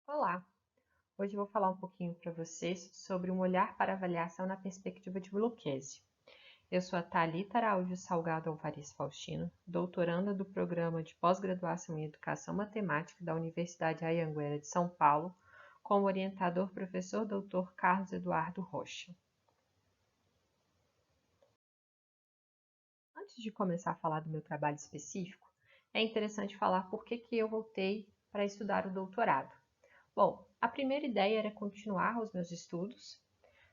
Olá! Hoje eu vou falar um pouquinho para vocês sobre um olhar para avaliação na perspectiva de Lucchesi. Eu sou a Thalita Araújo Salgado Alvares Faustino, doutoranda do Programa de Pós-Graduação em Educação Matemática da Universidade Anhanguera de São Paulo, com o orientador professor Dr. Carlos Eduardo Rocha. Antes de começar a falar do meu trabalho específico, é interessante falar por que eu voltei para estudar o doutorado. Bom, a primeira ideia era continuar os meus estudos,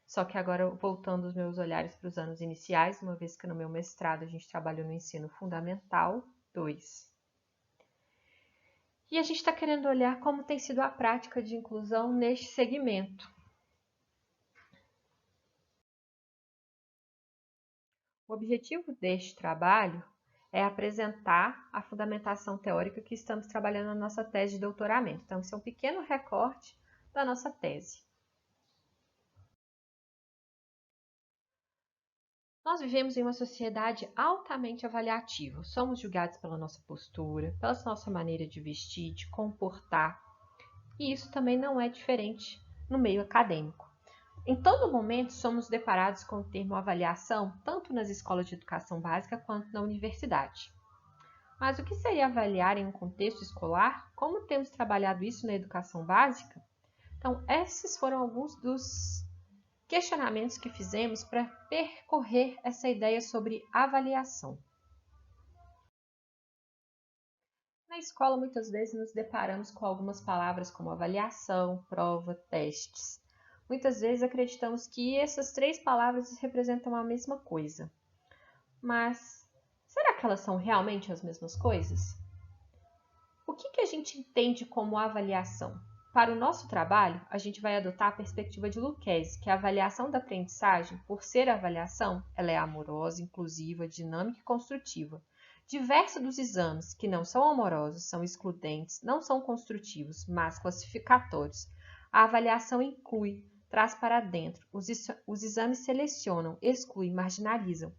só que agora voltando os meus olhares para os anos iniciais, uma vez que no meu mestrado a gente trabalhou no ensino fundamental 2. E a gente está querendo olhar como tem sido a prática de inclusão neste segmento. O objetivo deste trabalho é apresentar a fundamentação teórica que estamos trabalhando na nossa tese de doutoramento. Então, esse é um pequeno recorte da nossa tese. Nós vivemos em uma sociedade altamente avaliativa. Somos julgados pela nossa postura, pela nossa maneira de vestir, de comportar. E isso também não é diferente no meio acadêmico. Em todo momento somos deparados com o termo avaliação, tanto nas escolas de educação básica quanto na universidade. Mas o que seria avaliar em um contexto escolar? Como temos trabalhado isso na educação básica? Então, esses foram alguns dos questionamentos que fizemos para percorrer essa ideia sobre avaliação. Na escola, muitas vezes nos deparamos com algumas palavras como avaliação, prova, testes. Muitas vezes acreditamos que essas três palavras representam a mesma coisa. Mas será que elas são realmente as mesmas coisas? O que a gente entende como avaliação? Para o nosso trabalho, a gente vai adotar a perspectiva de Lucchesi, que a avaliação da aprendizagem, por ser avaliação, ela é amorosa, inclusiva, dinâmica e construtiva. Diversa dos exames, que não são amorosos, são excludentes, não são construtivos, mas classificatórios. A avaliação inclui, traz para dentro, os exames selecionam, excluem, marginalizam.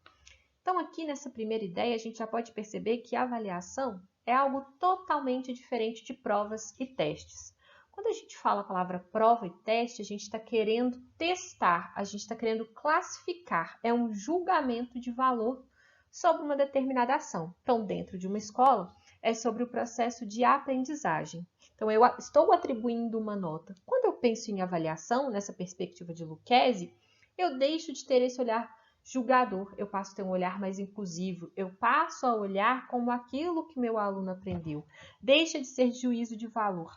Então, aqui nessa primeira ideia, a gente já pode perceber que a avaliação é algo totalmente diferente de provas e testes. Quando a gente fala a palavra prova e teste, a gente está querendo testar, a gente está querendo classificar, é um julgamento de valor sobre uma determinada ação. Então, dentro de uma escola, é sobre o processo de aprendizagem. Então, eu estou atribuindo uma nota. Quando eu penso em avaliação, nessa perspectiva de Lucchesi, eu deixo de ter esse olhar julgador, eu passo a ter um olhar mais inclusivo, eu passo a olhar como aquilo que meu aluno aprendeu. Deixa de ser juízo de valor.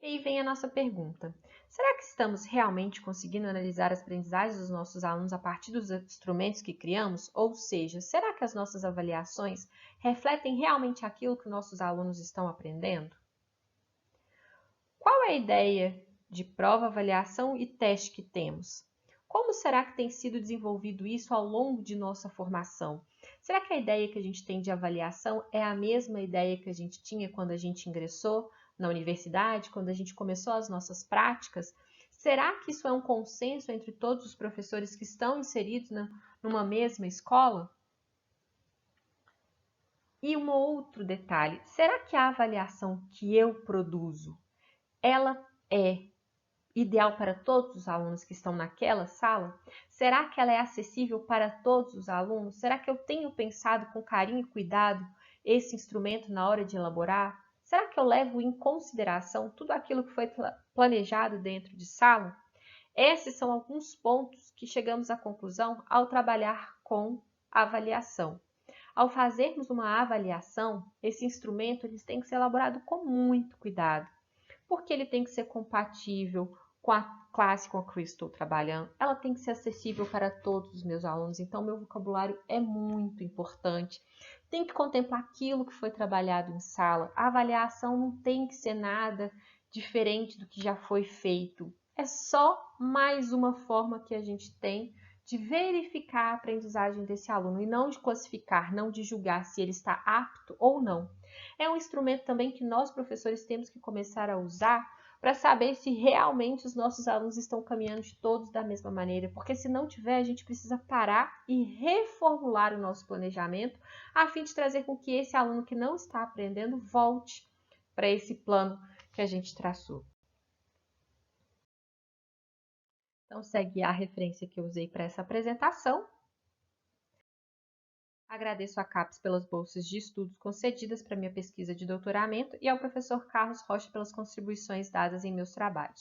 E aí vem a nossa pergunta. Será que estamos realmente conseguindo analisar as aprendizagens dos nossos alunos a partir dos instrumentos que criamos? Ou seja, será que as nossas avaliações refletem realmente aquilo que nossos alunos estão aprendendo? Qual é a ideia de prova, avaliação e teste que temos? Como será que tem sido desenvolvido isso ao longo de nossa formação? Será que a ideia que a gente tem de avaliação é a mesma ideia que a gente tinha quando a gente ingressou na universidade, quando a gente começou as nossas práticas? Será que isso é um consenso entre todos os professores que estão inseridos numa mesma escola? E um outro detalhe, será que a avaliação que eu produzo, ela é ideal para todos os alunos que estão naquela sala? Será que ela é acessível para todos os alunos? Será que eu tenho pensado com carinho e cuidado esse instrumento na hora de elaborar? Será que eu levo em consideração tudo aquilo que foi planejado dentro de sala? Esses são alguns pontos que chegamos à conclusão ao trabalhar com avaliação. Ao fazermos uma avaliação, esse instrumento ele tem que ser elaborado com muito cuidado, porque ele tem que ser compatível com a classe com a qual eu estou trabalhando, ela tem que ser acessível para todos os meus alunos, então meu vocabulário é muito importante. Tem que contemplar aquilo que foi trabalhado em sala. A avaliação não tem que ser nada diferente do que já foi feito. É só mais uma forma que a gente tem de verificar a aprendizagem desse aluno e não de classificar, não de julgar se ele está apto ou não. É um instrumento também que nós, professores, temos que começar a usar para saber se realmente os nossos alunos estão caminhando todos da mesma maneira, porque se não tiver, a gente precisa parar e reformular o nosso planejamento, a fim de trazer com que esse aluno que não está aprendendo volte para esse plano que a gente traçou. Então, segue a referência que eu usei para essa apresentação. Agradeço à CAPES pelas bolsas de estudos concedidas para minha pesquisa de doutoramento e ao professor Carlos Rocha pelas contribuições dadas em meus trabalhos.